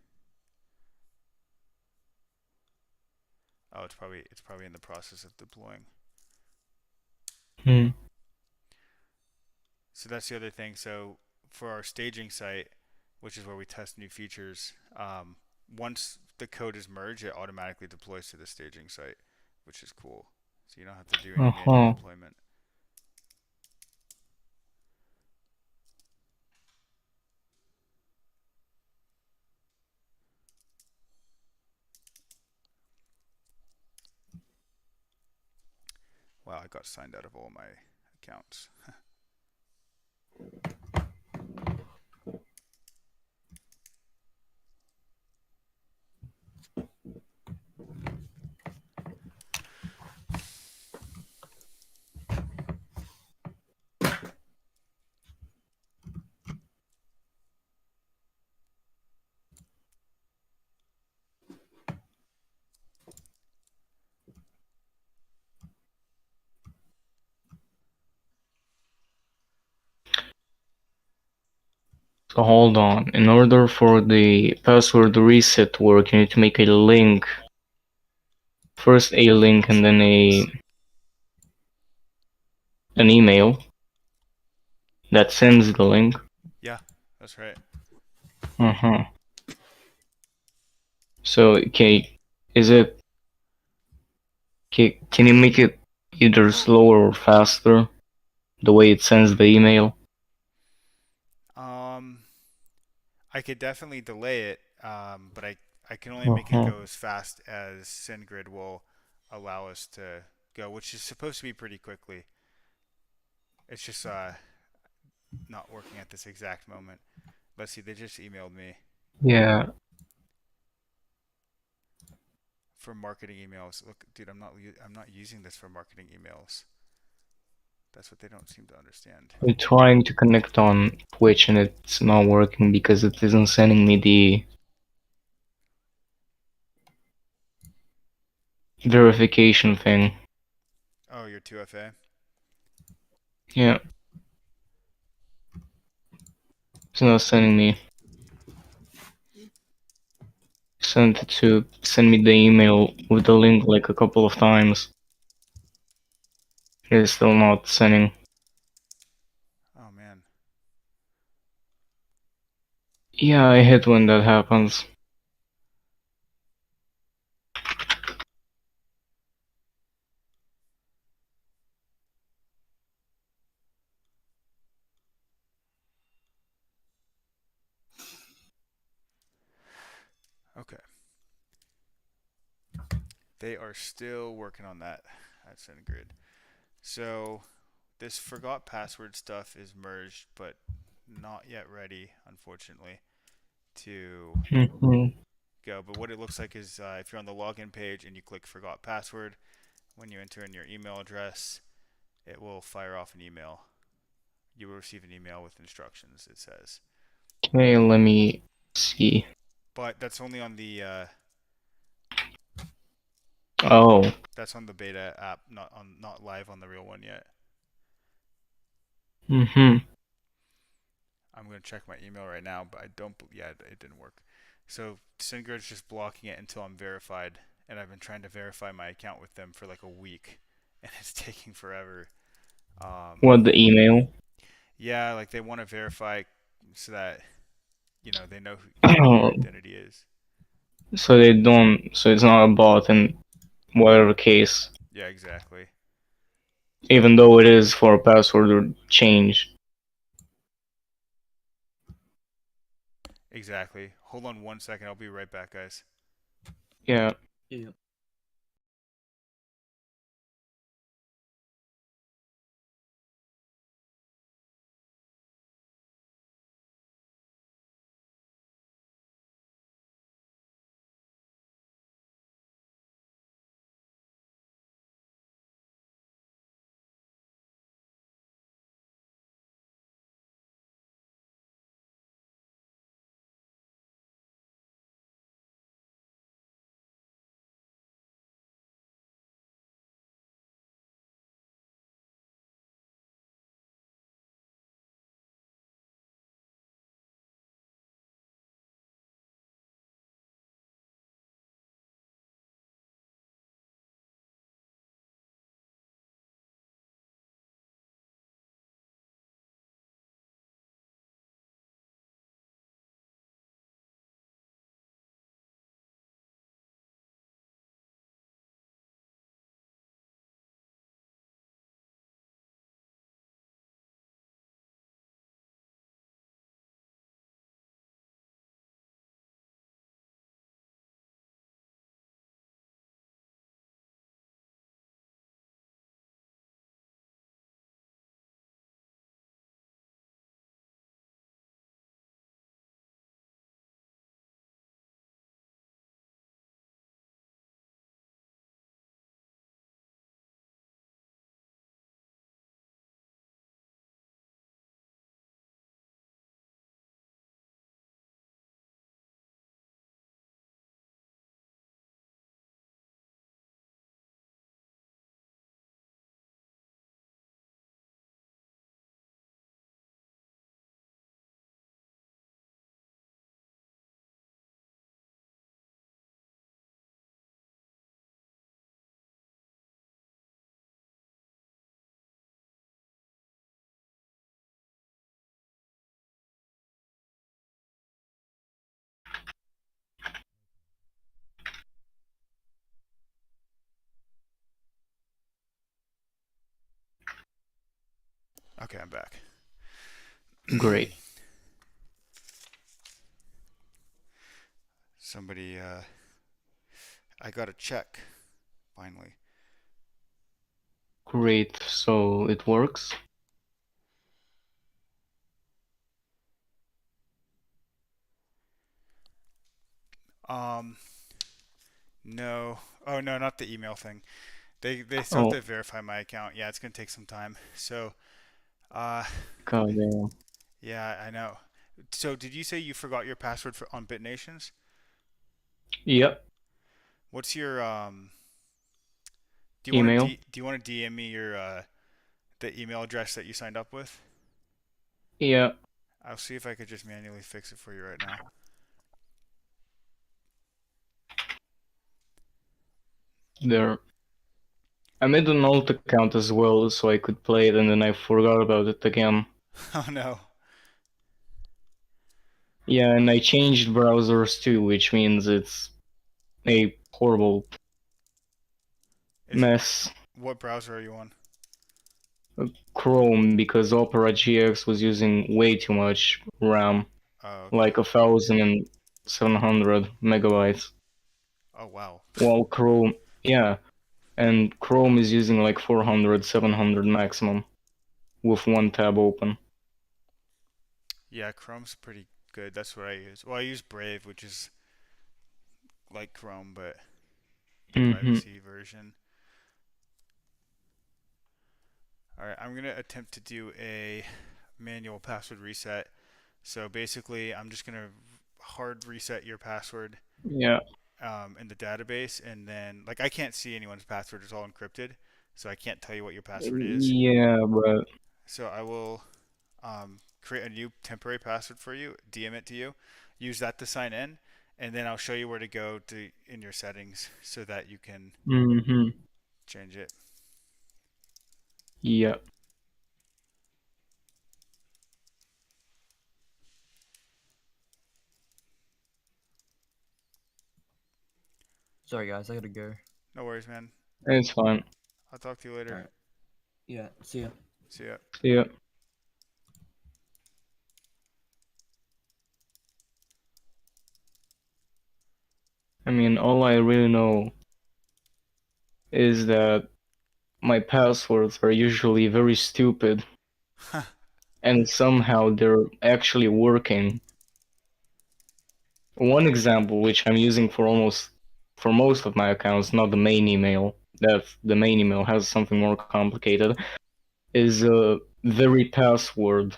Oh, it's probably in the process of deploying. So that's the other thing. So for our staging site, which is where we test new features, once the code is merged, it automatically deploys to the staging site, which is cool. So you don't have to do any manual deployment. Wow, I got signed out of all my accounts. So hold on. In order for the password reset to work, you need to make a link. First a link and then an email that sends the link. Yeah, that's right. Uh-huh. So, okay, is it... Okay, can you make it either slower or faster? The way it sends the email? I could definitely delay it, but I can only make it Uh-huh. go as fast as SendGrid will allow us to go, which is supposed to be pretty quickly. It's just not working at this exact moment. Let's see, they just emailed me Yeah. for marketing emails. Look, dude, I'm not using this for marketing emails. That's what they don't seem to understand. I'm trying to connect on Twitch and it's not working because it isn't sending me the verification thing. Oh, you're 2FA? Yeah, it's not sending me. Sent it to send me the email with the link like a couple of times. It's still not sending. Oh, man. Yeah, I hate when that happens. Okay. They are still working on that at SendGrid. So this forgot password stuff is merged, but not yet ready, unfortunately, to Mhm. go. But what it looks like is if you're on the login page and you click forgot password, when you enter in your email address, it will fire off an email. You will receive an email with instructions, it says. Okay, let me see. But that's only on the Oh, that's on the beta app, not live on the real one yet. mhm. I'm gonna check my email right now, but I don't. Yeah, it didn't work. So SendGrid's just blocking it until I'm verified, and I've been trying to verify my account with them for like a week, and it's taking forever. What, the email? Yeah, like they want to verify so that they know who your identity is. So they don't, so it's not a bot in whatever case, Yeah, exactly. even though it is for a password change. Exactly. Hold on 1 second. I'll be right back, guys. Yeah. Yeah. Okay, I'm back. Great. Somebody, I got a check, finally. Great. So it works? Um, no. Oh, no, not the email thing. They still have Oh, to verify my account. Yeah, it's gonna take some time. So, uh, god damn. yeah, I know. So, did you say you forgot your password for on BitNations? Yep. What's your Email? do you want to DM me your the email address that you signed up with? Yeah. I'll see if I could just manually fix it for you right now. There. I made an alt account as well so I could play it and then I forgot about it again. Oh no. Yeah, and I changed browsers too, which means it's a horrible Is mess. what browser are you on? Chrome, because Opera GX was using way too much RAM, Oh, okay. like 1,700 megabytes. Oh wow. While Chrome, yeah, and Chrome is using like 400, 700 maximum with one tab open. Yeah, Chrome's pretty good. That's what I use. Well, I use Brave, which is like Chrome, but the Mm-hmm. privacy version. All right, I'm gonna attempt to do a manual password reset. So basically, I'm just gonna hard reset your password Yeah. in the database, and then like I can't see anyone's password; it's all encrypted, so I can't tell you what your password is. Yeah, but So I will create a new temporary password for you, DM it to you, use that to sign in, and then I'll show you where to go to in your settings so that you can mm-hmm. change it. Yeah. Sorry, guys, I gotta go. No worries, man. It's fine. I'll talk to you later. Alright. Yeah, see ya. See ya. Yeah. I mean, all I really know is that my passwords are usually very stupid, and somehow they're actually working. One example, which I'm using for most of my accounts, not the main email, that the main email has something more complicated, is a very password,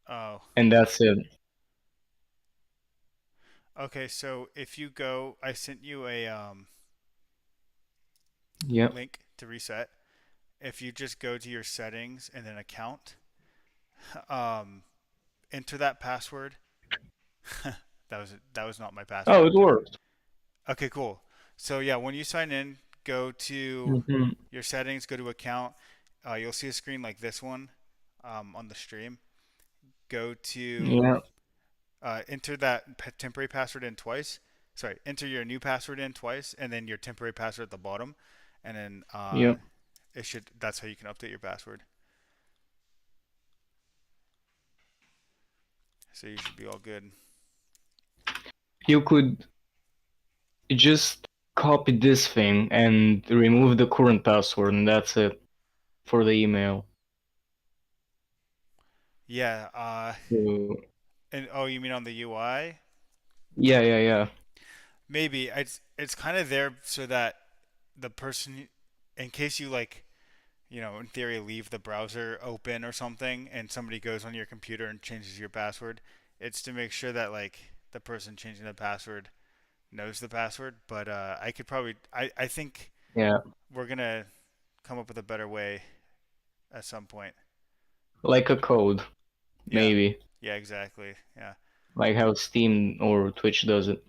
Oh, and that's it. okay. So if you go, I sent you a Yep. link to reset. If you just go to your settings and then account, um, enter that password. that was not my Oh, password. it worked. Okay, cool. So yeah, when you sign in, go to Mm-hmm. your settings, go to account. You'll see a screen like this one on the stream. Go to Yeah. enter that temporary password in twice. Sorry, enter your new password in twice, and then your temporary password at the bottom, and then Yep. it should. That's how you can update your password. So you should be all good. You could just copy this thing and remove the current password, and that's it for the email. Yeah. So, And oh, you mean on the UI? yeah. Maybe it's kind of there so that the person, in case you like, in theory, leave the browser open or something, and somebody goes on your computer and changes your password, it's to make sure that like the person changing the password knows the password. But I could probably, I think Yeah. we're gonna come up with a better way at some point. Like a code, Yeah, maybe. yeah, exactly. Yeah, Like how Steam or Twitch does it.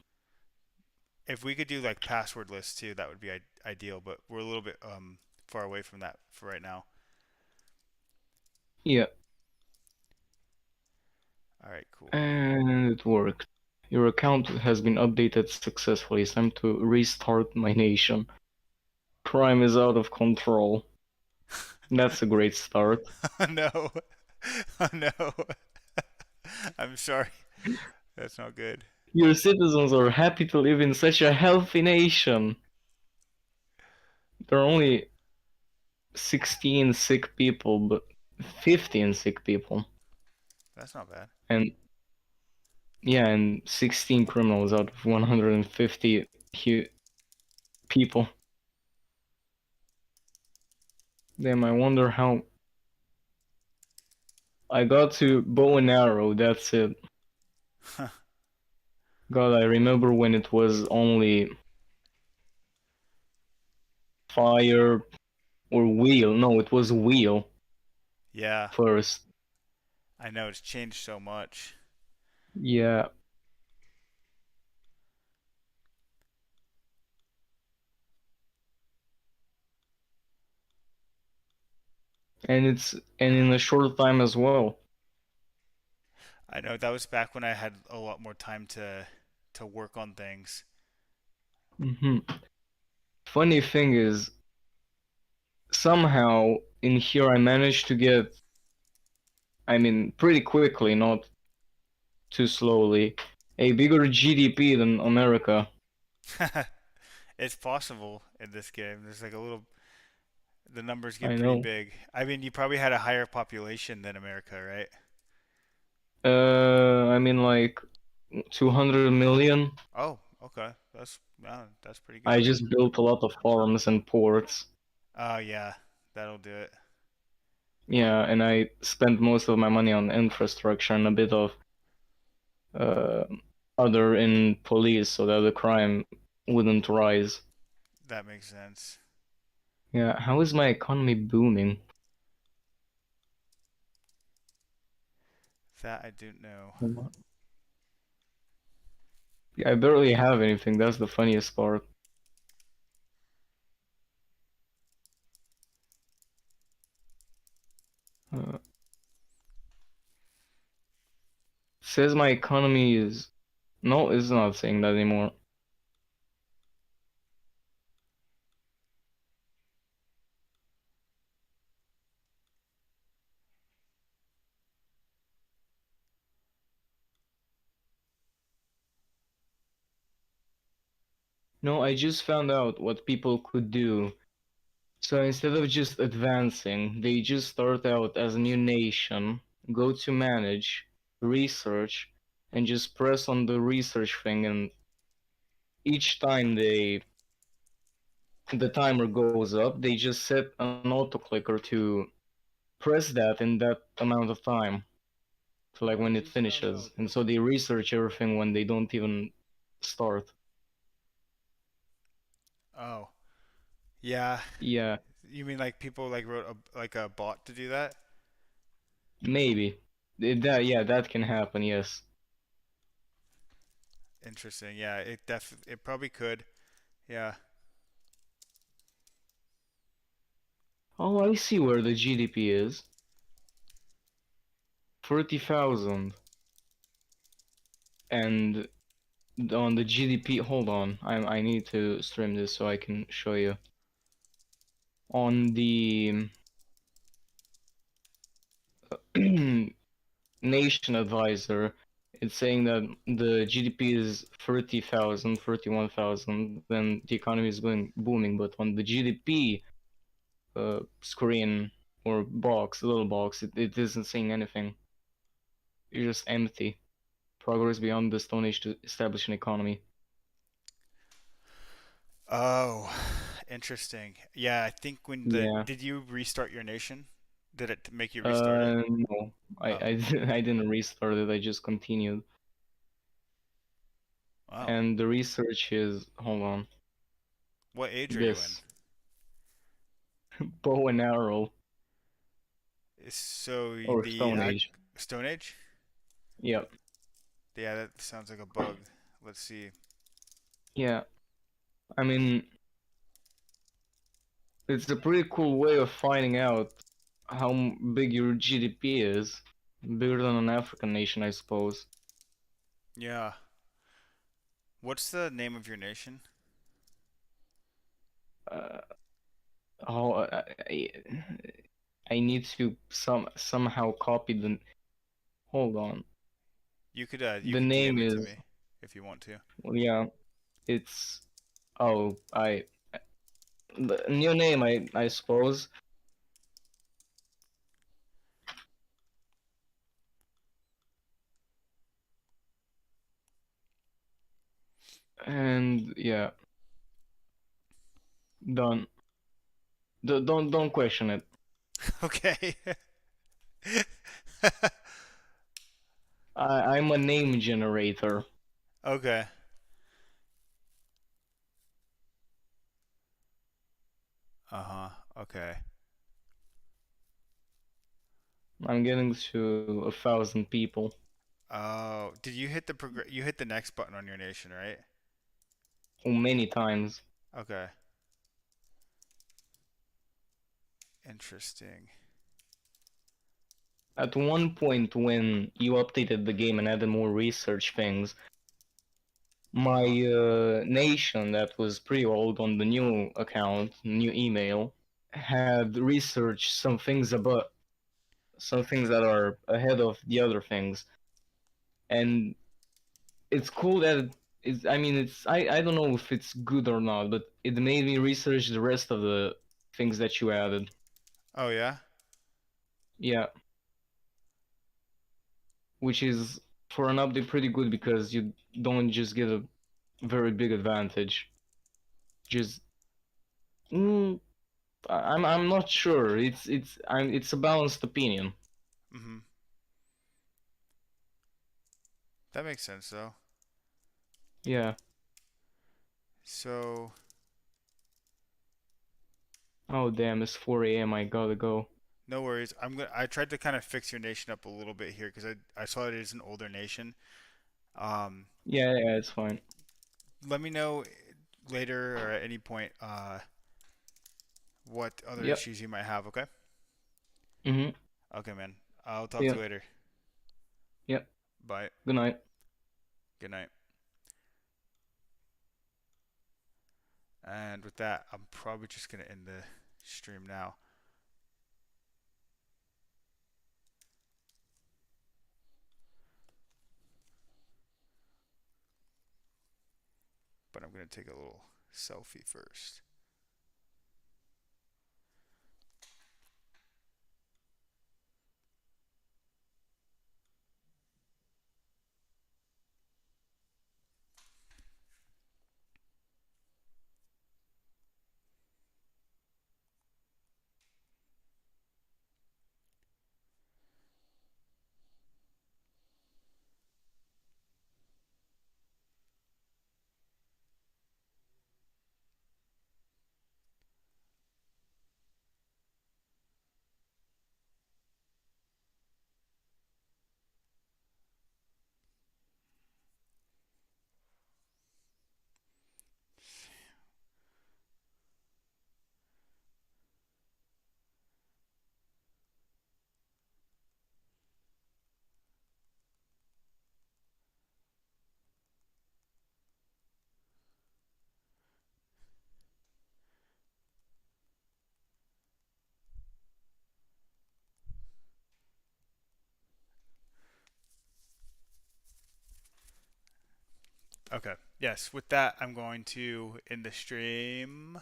if we could do like password lists too, that would be ideal. But we're a little bit far away from that for right now. Yeah. All right, cool. And it worked. Your account has been updated successfully. It's time to restart my nation. Crime is out of control. That's a great start. Oh no. Oh no. I'm sorry. That's not good. Your citizens are happy to live in such a healthy nation. There are only 16 sick people, but 15 sick people. That's not bad. And yeah, and 16 criminals out of 150 people. Damn, I wonder how. I got to bow and arrow, that's it. God, I remember when it was only fire or wheel. No, it was wheel Yeah, first. I know it's changed so much. Yeah. And in a short time as well. I know that was back when I had a lot more time to work on things. hmm Funny thing is, somehow in here I managed to get, I mean, pretty quickly, not too slowly, a bigger GDP than America. It's possible in this game. There's like a little, the numbers get I pretty know. big. I mean, you probably had a higher population than America, right? I mean, like 200 million. Oh, okay. That's pretty I good. just built a lot of farms and ports. Oh yeah, that'll do it. Yeah, and I spent most of my money on infrastructure and a bit of uh, other in police so that the crime wouldn't rise. That makes sense. Yeah, how is my economy booming? That I don't know. Yeah, I barely have anything. That's the funniest part. Uh, says my economy is. No, it's not saying that anymore. No, I just found out what people could do. So instead of just advancing, they just start out as a new nation, go to manage, research, and just press on the research thing, and each time the timer goes up, they just set an auto clicker to press that in that amount of time to like when it finishes. And so they research everything when they don't even start. Oh, yeah. Yeah, You mean like people like wrote like a bot to do that? maybe. That can happen, yes. Interesting. Yeah, it probably could. Yeah. Oh, I see where the GDP is. 40,000. And on the GDP, hold on. I need to stream this so I can show you. On the Nation Advisor, it's saying that the GDP is 30,000, 31,000. Then the economy is going booming. But on the GDP screen or box, little box, it isn't saying anything. It's just empty. Progress beyond the Stone Age to establish an economy. Oh, interesting. Yeah, I think when the Yeah. did you restart your nation? Did it make you restart it? No, Oh, I didn't restart it. I just continued. wow. And the research is, hold on, What age are you in? this bow and arrow So or the Stone Age. Stone Age? Yep. Yeah, that sounds like a bug. Let's see. Yeah. I mean, it's a pretty cool way of finding out how big your GDP is. Bigger than an African nation, I suppose. Yeah. What's the name of your nation? Uh, oh, I need to somehow copy the. Hold on. You could The DM name it to is me if you want to. well, yeah. It's oh the new name I suppose. And yeah, done. Don't question it. Okay. I'm a name generator. Okay. Uh-huh. Okay. I'm getting to 1,000 people. Oh, did you hit you hit the next button on your nation, right? Oh, many times. Okay. Interesting. At one point, when you updated the game and added more research things, my nation that was pretty old on the new account, new email, had researched some things that are ahead of the other things, and it's cool that it's. I mean, I don't know if it's good or not, but it made me research the rest of the things that you added. Oh yeah? Yeah, which is for an update pretty good because you don't just get a very big advantage. Just mm, I'm not sure. It's a balanced opinion. Mm-hmm. That makes sense though. Yeah. So, Oh damn! It's 4 a.m. I gotta go. no worries. I tried to kind of fix your nation up a little bit here because I saw it is an older nation. Um, Yeah, it's fine. Let me know later or at any point what other Yep. issues you might have, okay? Mhm. Okay, man. I'll talk to Yeah. you later. Yep. Bye. Good night. Good night. And with that, I'm probably just going to end the stream now. But I'm going to take a little selfie first. Okay. Yes, with that, I'm going to end the stream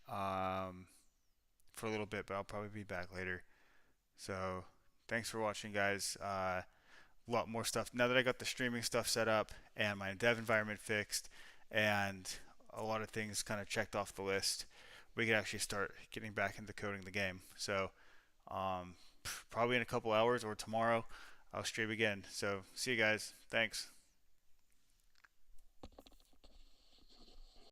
um, for a little bit, but I'll probably be back later. So, thanks for watching, guys. A lot more stuff now that I got the streaming stuff set up and my dev environment fixed and a lot of things kind of checked off the list. We could actually start getting back into coding the game. So, probably in a couple hours or tomorrow, I'll stream again. So, see you guys. Thanks.